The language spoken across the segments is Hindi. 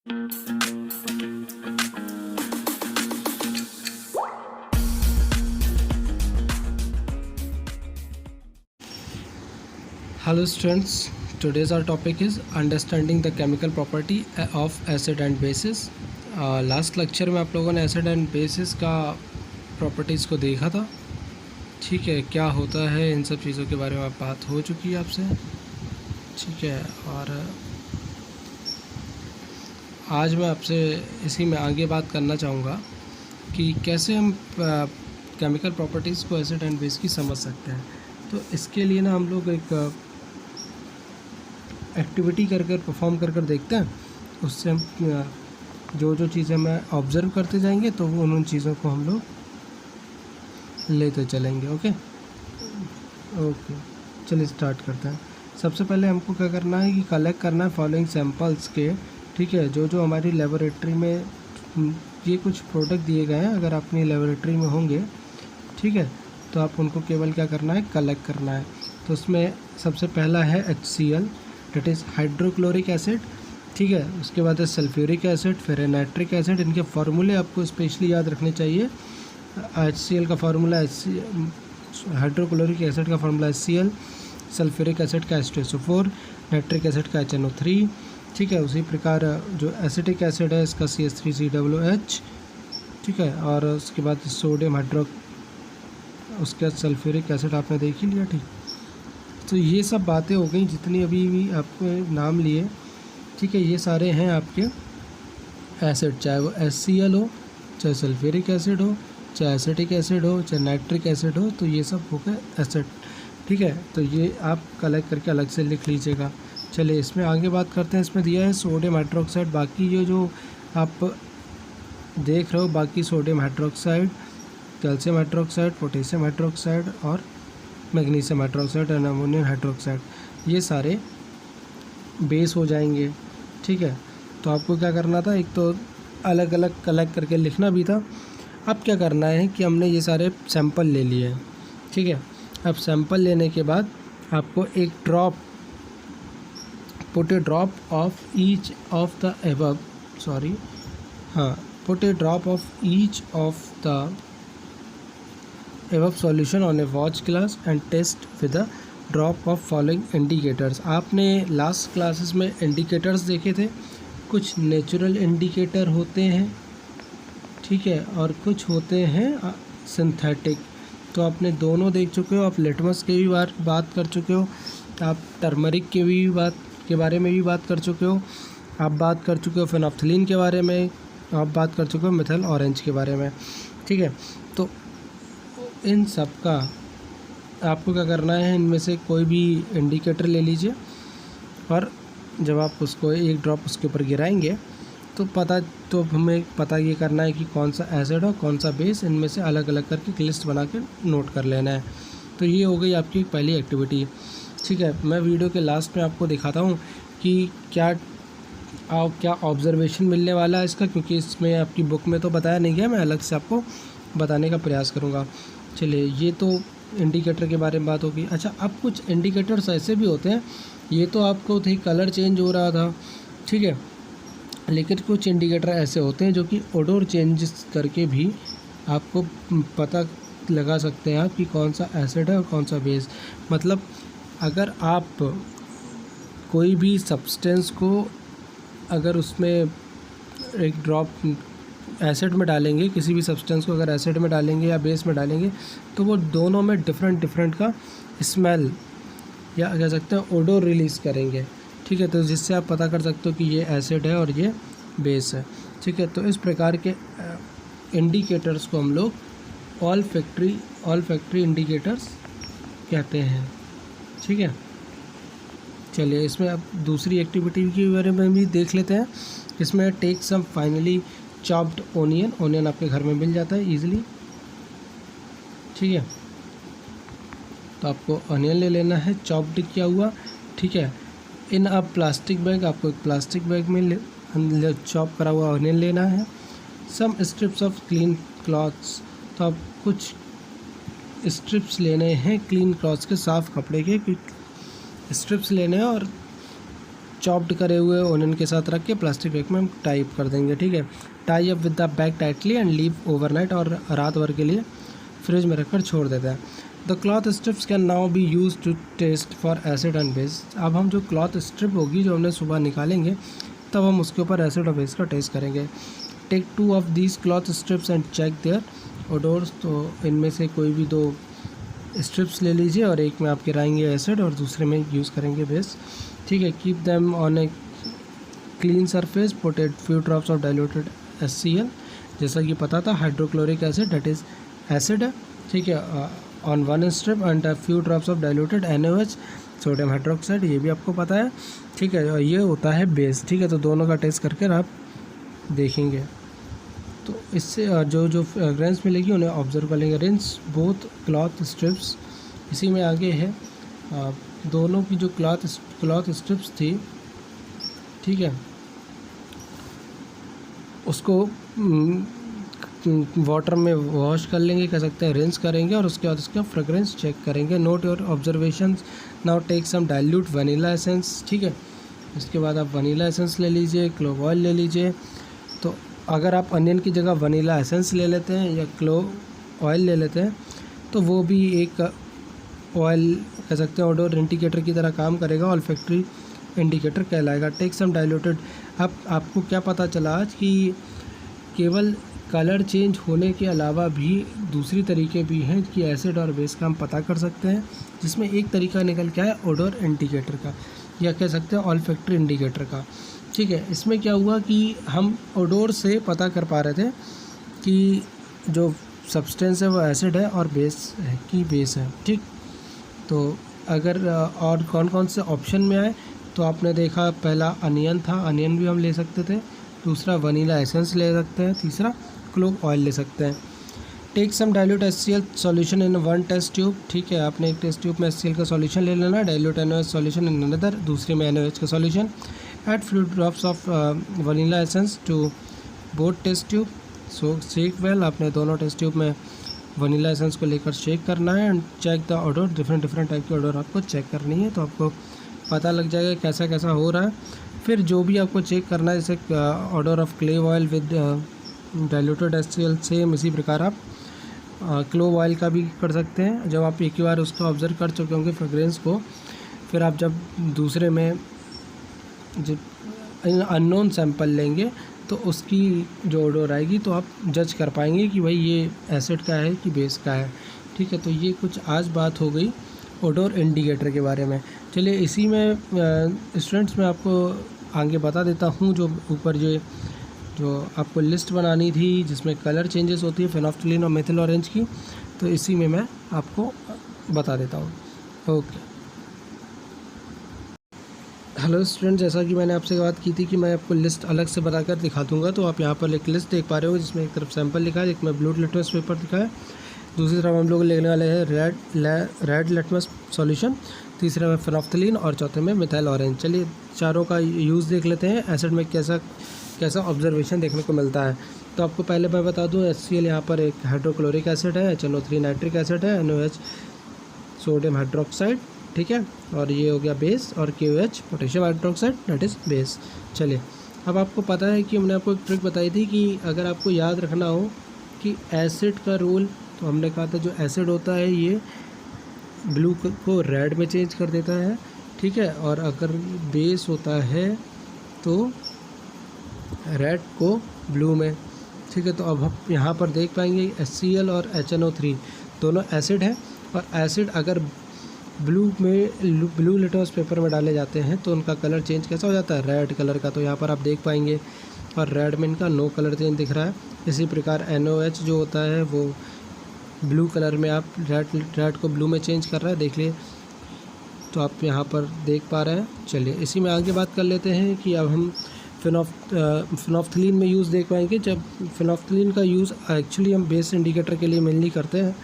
Hello students, today's our topic is understanding the chemical property of acid and bases. Last lecture में आप लोगों ने एसिड एंड बेसिस का प्रॉपर्टीज़ को देखा था। ठीक है, क्या होता है इन सब चीज़ों के बारे में बात हो चुकी है आपसे। ठीक है, और आज मैं आपसे इसी में आगे बात करना चाहूँगा कि कैसे हम केमिकल प्रॉपर्टीज़ को एसिड एंड बेस की समझ सकते हैं। तो इसके लिए ना हम लोग एक एक्टिविटी कर परफॉर्म कर देखते हैं। उससे हम जो चीज़ें मैं ऑब्ज़र्व करते जाएंगे तो उन चीज़ों को हम लोग लेते चलेंगे। ओके, चलिए स्टार्ट करते हैं। सबसे पहले हमको क्या करना है कि कलेक्ट करना है फॉलोइंग सैम्पल्स के। ठीक है, जो हमारी लेबोरेटरी में ये कुछ प्रोडक्ट दिए गए हैं, अगर अपनी लेबोरेटरी में होंगे, ठीक है, तो आप उनको केवल क्या करना है, कलेक्ट करना है। तो उसमें सबसे पहला है HCl, that is hydrochloric acid. ठीक है, उसके बाद है सल्फ्यूरिक एसिड, फिर है नाइट्रिक एसिड। इनके फार्मूले आपको स्पेशली याद रखने चाहिए। HCl का फार्मूला हाइड्रोक्लोरिक एसिड का फार्मूला HCl, सल्फ्यूरिक एसिड का H2SO4, नाइट्रिक एसिड का HNO3। ठीक है, उसी प्रकार जो एसिटिक एसिड है इसका CH3COOH। ठीक है, और उसके बाद सोडियम उसके बाद सल्फ्यूरिक एसिड आपने देख ही लिया। ठीक, तो ये सब बातें हो गई जितनी अभी भी आपको नाम लिए। ठीक है, ये सारे हैं आपके एसिड, चाहे वो HCl हो, चाहे सल्फ्यूरिक एसिड हो, चाहे एसिटिक एसिड हो, चाहे नाइट्रिक एसिड हो, तो ये सब हो गए एसिड। ठीक है, तो ये आप कलेक्ट करके अलग से लिख लीजिएगा। चलिए इसमें आगे बात करते हैं। इसमें दिया है सोडियम हाइड्रोक्साइड। बाकी ये जो आप देख रहे हो, बाकी sodium hydroxide, calcium hydroxide, potassium hydroxide और मैग्नीशियम हाइड्रोक्साइड और अमोनियम हाइड्रोक्साइड, ये सारे बेस हो जाएंगे। ठीक है, तो आपको क्या करना था, एक तो अलग अलग कलेक्ट करके लिखना भी था। अब क्या करना है कि हमने ये सारे सैंपल ले लिए हैं। ठीक है, अब सैंपल लेने के बाद आपको एक drop, put A drop of each of the above, put A drop of each of the above solution on a watch glass and test with a drop of following indicators। आपने लास्ट क्लासेस में इंडिकेटर्स देखे थे। कुछ नेचुरल इंडिकेटर होते हैं, ठीक है, और कुछ होते हैं सिंथेटिक। तो आपने दोनों देख चुके हो। आप लिटमस के भी बात कर चुके हो, आप टर्मरिक के बारे में भी बात कर चुके हो, आप बात कर चुके हो फेनोल्फ्थालीन के बारे में, आप बात कर चुके हो मिथाइल ऑरेंज के बारे में। ठीक है, तो इन सब का आपको क्या करना है, इनमें से कोई भी इंडिकेटर ले लीजिए और जब आप उसको एक ड्रॉप उसके ऊपर गिराएंगे तो हमें पता ये करना है कि कौन सा एसिड और कौन सा बेस, इनमें से अलग अलग करके एक लिस्ट बना के नोट कर लेना है। तो ये हो गई आपकी पहली एक्टिविटी। ठीक है, मैं वीडियो के लास्ट में आपको दिखाता हूँ कि क्या ऑब्जर्वेशन मिलने वाला है इसका, क्योंकि इसमें आपकी बुक में तो बताया नहीं गया, मैं अलग से आपको बताने का प्रयास करूँगा। चलिए, ये तो इंडिकेटर के बारे में बात होगी। अच्छा, अब कुछ इंडिकेटर्स ऐसे भी होते हैं, ये तो आपको थे कलर चेंज हो रहा था, ठीक है, लेकिन कुछ इंडिकेटर ऐसे होते हैं जो कि ओडोर चेंजेस करके भी आपको पता लगा सकते हैं आप कि कौन सा एसिड है और कौन सा बेस। मतलब अगर आप कोई भी सब्सटेंस को अगर उसमें एक ड्रॉप एसिड में डालेंगे, किसी भी सब्सटेंस को अगर एसिड में डालेंगे या बेस में डालेंगे, तो वो दोनों में डिफरेंट का स्मेल या कह सकते हैं ओडोर रिलीज़ करेंगे। ठीक है, तो जिससे आप पता कर सकते हो कि ये एसिड है और ये बेस है। ठीक है, तो इस प्रकार के इंडिकेटर्स को हम लोग ऑल फैक्ट्री इंडिकेटर्स कहते हैं। ठीक है, चलिए इसमें अब दूसरी एक्टिविटी के बारे में भी देख लेते हैं। इसमें take some finely chopped onion आपके घर में मिल जाता है ईजिली। ठीक है, तो आपको ऑनियन ले लेना है चॉप्ड किया हुआ। ठीक है, इन अ प्लास्टिक बैग, आपको एक प्लास्टिक बैग में चॉप करा हुआ ऑनियन लेना है। सम स्ट्रिप्स ऑफ क्लीन क्लॉथ्स, तो आप कुछ स्ट्रिप्स लेने हैं क्लीन क्लॉथ्स के, साफ़ कपड़े के स्ट्रिप्स लेने हैं और चॉप्ड करे हुए ओनियन के साथ रख के प्लास्टिक बैग में हम टाइप कर देंगे, ठीक है। Tie up with the bag tightly and leave overnight, और रात भर के लिए फ्रिज में रखकर छोड़ देते हैं। The cloth strips can now be used to test for acid and base. अब हम जो क्लॉथ स्ट्रिप होगी जो हमने सुबह निकालेंगे तब हम उसके ऊपर एसिड और बेस का टेस्ट करेंगे। Take 2 of these cloth strips and check their odours. तो इनमें से कोई भी 2 स्ट्रिप्स ले लीजिए और एक में आप गिराएंगे एसिड और दूसरे में यूज़ करेंगे बेस, ठीक है। Keep them on a clean surface, put it few drops of diluted HCl, जैसा कि पता था hydrochloric acid that is acid है, ठीक है, on 1 strip and a few drops of diluted NaOH sodium hydroxide, ये भी आपको पता है, ठीक है। और ये होता है बेस, ठीक है। तो दोनों का टेस्ट करके आप देखेंगे तो इससे जो फ्रेग्रेंस मिलेगी उन्हें ऑब्जर्व कर लेंगे। रिंस बोथ क्लॉथ स्ट्रिप्स, इसी में आगे है दोनों की जो क्लॉथ स्ट्रिप्स थी, ठीक है, उसको वाटर में वॉश कर लेंगे, कह सकते हैं रिंस करेंगे, और उसके बाद उसका फ्रेग्रेंस चेक करेंगे। Note your observations. Now take some dilute vanilla essence, ठीक है। इसके बाद आप वनीला एसेंस ले लीजिए, क्लोव ऑयल ले लीजिए। तो अगर आप अनियन की जगह वनीला एसेंस ले लेते हैं या क्लोव ऑयल ले लेते हैं तो वो भी एक ऑयल कह सकते हैं ओडोर इंडिकेटर की तरह काम करेगा, ऑल्फैक्टरी इंडिकेटर कहलाएगा। Take some diluted. अब आपको क्या पता चला आज कि केवल कलर चेंज होने के अलावा भी दूसरी तरीके भी हैं कि एसिड और बेस का हम पता कर सकते हैं, जिसमें एक तरीका निकल के आया ओडोर इंडिकेटर का, या कह सकते हैं ऑल्फैक्टरी इंडिकेटर का, ठीक है। इसमें क्या हुआ कि हम ओडोर से पता कर पा रहे थे कि जो सब्सटेंस है वो एसिड है और बेस है कि बेस है, ठीक। तो अगर और कौन कौन से ऑप्शन में आए तो आपने देखा पहला अनियन था, अनियन भी हम ले सकते थे, दूसरा वनीला एसेंस ले सकते हैं, तीसरा क्लोव ऑयल ले सकते हैं। Take some dilute HCl solution in 1 test tube, ठीक है। आपने एक टेस्ट ट्यूब में HCl का सॉल्यूशन ले लेना, dilute NaOH solution in another, दूसरे में NaOH का solution. Add few drops of vanilla essence to both test tube, so shake well. आपने दोनों टेस्ट ट्यूब में वनीला एसेंस को लेकर शेक करना है and check the odour. Different type की ऑडर आपको चेक करनी है, तो आपको पता लग जाएगा कैसा कैसा हो रहा है। फिर जो भी आपको चेक करना है, जैसे order of clove oil with diluted HCl, same इसी प्रकार आप क्लोव ऑयल का भी कर सकते हैं। जब आप एक ही बार उसको ऑब्जर्व कर चुके होंगे फ्रेग्रेंस को, फिर आप जब दूसरे में जब अननोन सैंपल लेंगे तो उसकी जो ऑडर आएगी तो आप जज कर पाएंगे कि भाई ये एसिड का है कि बेस का है, ठीक है। तो ये कुछ आज बात हो गई ओडोर इंडिकेटर के बारे में। चलिए इसी में स्टूडेंट्स मैं आपको आगे बता देता हूँ, जो ऊपर जो आपको लिस्ट बनानी थी जिसमें कलर चेंजेस होती है फेनोफ्थलीन और मेथिल ऑरेंज की, तो इसी में मैं आपको बता देता हूँ। ओके, हेलो स्टूडेंट, जैसा कि मैंने आपसे बात की थी कि मैं आपको लिस्ट अलग से बताकर दिखा दूँगा, तो आप यहाँ पर एक लिस्ट देख पा रहे हो जिसमें एक तरफ सैंपल लिखा है, एक में ब्लू लिटमस पेपर लिखा है, दूसरी तरफ हम लोग लेने वाले हैं रेड लिटमस सॉल्यूशन, तीसरे में फेनोफ्थलीन और चौथे में मिथाइल ऑरेंज। चलिए चारों का यूज़ देख लेते हैं, एसिड में कैसा ऑब्जर्वेशन देखने को मिलता है। तो आपको पहले मैं बता दूं, HCl यहाँ पर एक हाइड्रोक्लोरिक एसिड है, HNO3 नाइट्रिक एसिड है, NaOH सोडियम हाइड्रोक्साइड, ठीक है, और ये हो गया बेस, और KOH potassium hydroxide that is base. चलिए अब आपको पता है कि हमने आपको एक ट्रिक बताई थी कि अगर आपको याद रखना हो कि एसिड का रोल, तो हमने कहा था जो एसिड होता है ये ब्लू को रेड में चेंज कर देता है, ठीक है, और अगर बेस होता है तो रेड को ब्लू में, ठीक है। तो अब हम यहाँ पर देख पाएंगे HCl और HNO3 दोनों एसिड हैं, और एसिड अगर ब्लू लिटमस पेपर में डाले जाते हैं तो उनका कलर चेंज कैसा हो जाता है, रेड कलर का। तो यहाँ पर आप देख पाएंगे, और रेड में इनका नो कलर चेंज दिख रहा है। इसी प्रकार NaOH जो होता है वो ब्लू कलर में, आप रेड को ब्लू में चेंज कर रहा है, देख लिए, तो आप यहाँ पर देख पा रहे हैं। चलिए इसी में आगे बात कर लेते हैं कि अब हम फेनोफ्थलीन में यूज़ देख पाएंगे। जब फेनोफ्थलीन का यूज़ एक्चुअली हम बेस इंडिकेटर के लिए मेनली करते हैं,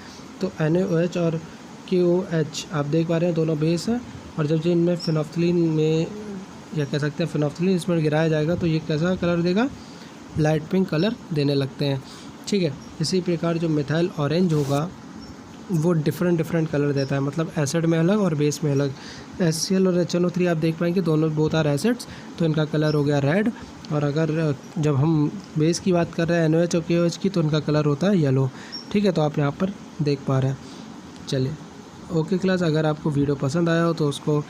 तो NaOH और KOH आप देख पा रहे हैं दोनों बेस हैं, और जब इनमें फेनोफ्थलीन में, या कह सकते हैं फेनोफ्थलीन इसमें गिराया जाएगा तो ये कैसा कलर देगा, लाइट पिंक कलर देने लगते हैं, ठीक है। इसी प्रकार जो मिथाइल ऑरेंज होगा वो डिफरेंट कलर देता है, मतलब एसिड में अलग और बेस में अलग। HCl और HNO3 आप देख पाएंगे दोनों बोथ आर एसिड्स, तो इनका कलर हो गया रेड। और अगर जब हम बेस की बात कर रहे हैं NaOH और KOH की, तो इनका कलर होता है येलो। ठीक है, तो आप यहाँ पर देख पा रहे हैं। चलिए ओके क्लास, अगर आपको वीडियो पसंद आया हो तो उसको